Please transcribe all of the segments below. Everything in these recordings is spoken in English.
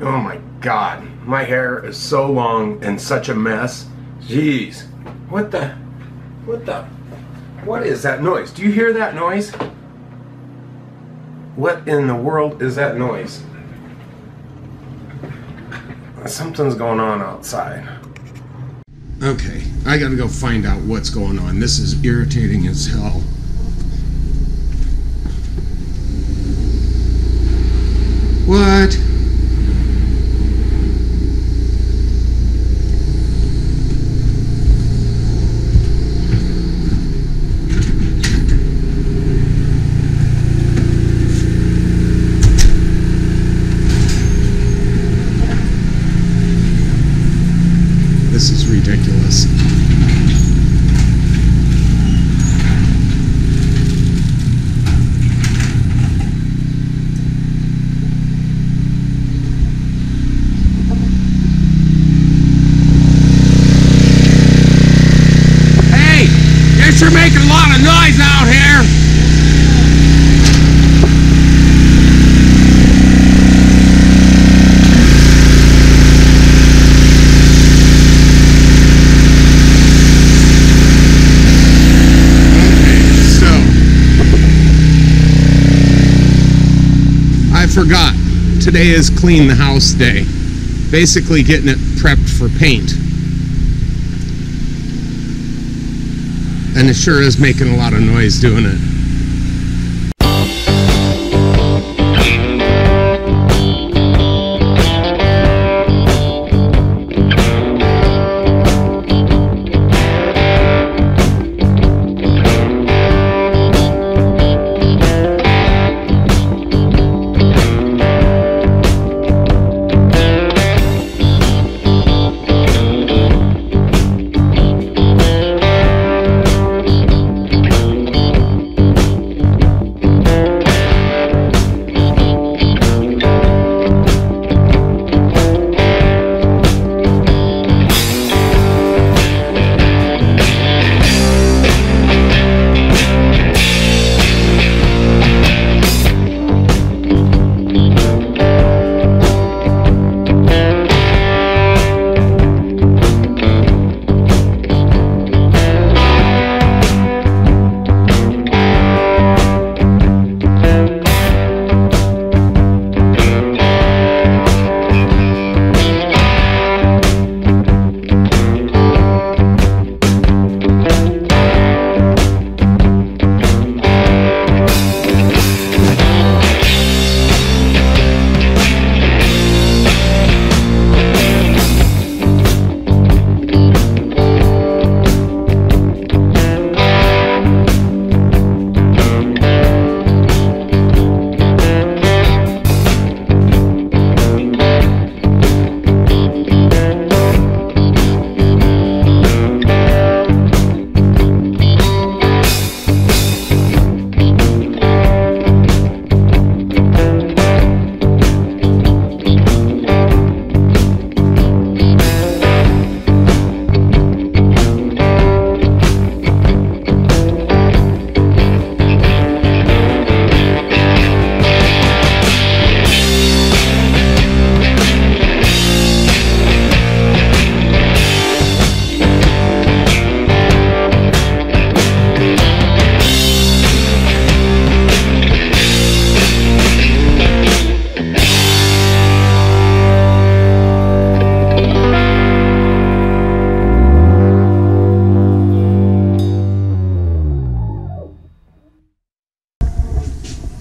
Oh my God, my hair is so long and such a mess. Jeez, what is that noise? Do you hear that noise? What in the world is that noise? Something's going on outside. Okay, I gotta go find out what's going on. This is irritating as hell. What? This is ridiculous. Hey, you're making a lot of noise out here. Forgot, today is clean the house day. Basically getting it prepped for paint. And it sure is making a lot of noise doing it.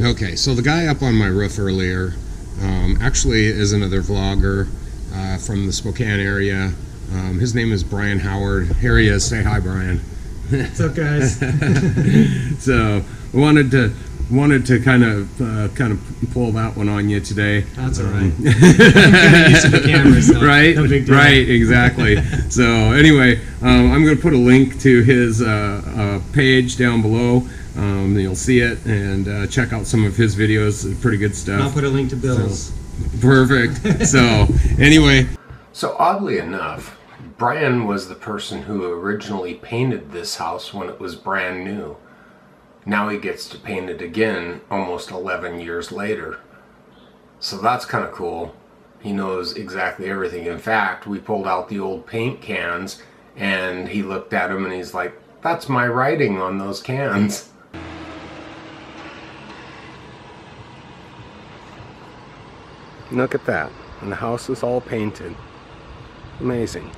Okay, so the guy up on my roof earlier actually is another vlogger from the Spokane area. His name is Brian Howard. Here he is. Say hi, Brian. What's up, guys? So I wanted to kind of pull that one on you today. That's all right. I'm kind of used to the camera, so right, no big deal. Right, exactly. So anyway, I'm going to put a link to his page down below. You'll see it and check out some of his videos. Pretty good stuff. I'll put a link to Bill's. So, perfect. So anyway, so oddly enough, Brian was the person who originally painted this house when it was brand new. Now he gets to paint it again almost 11 years later. So that's kind of cool. He knows exactly everything. In fact, we pulled out the old paint cans and he looked at them and he's like, that's my writing on those cans. Look at that. And the house is all painted. Amazing.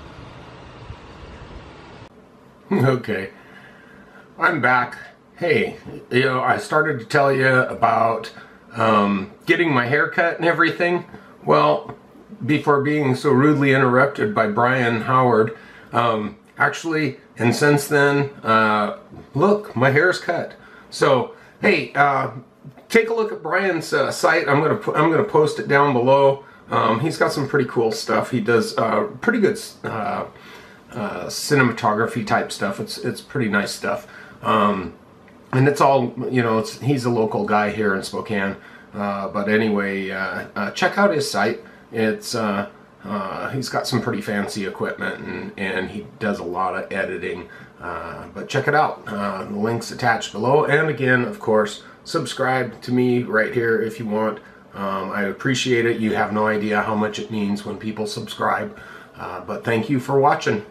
Okay, I'm back. Hey, I started to tell you about getting my hair cut and everything. Well, before being so rudely interrupted by Brian Howard, actually, and since then, look, my hair's cut. So, hey, take a look at Brian's site. I'm gonna post it down below. He's got some pretty cool stuff. He does pretty good cinematography type stuff. It's pretty nice stuff. And it's all, he's a local guy here in Spokane. But anyway, check out his site. It's he's got some pretty fancy equipment and he does a lot of editing. But check it out. The link's attached below. And again, of course, subscribe to me right here if you want. I appreciate it. You have no idea how much it means when people subscribe. But thank you for watching.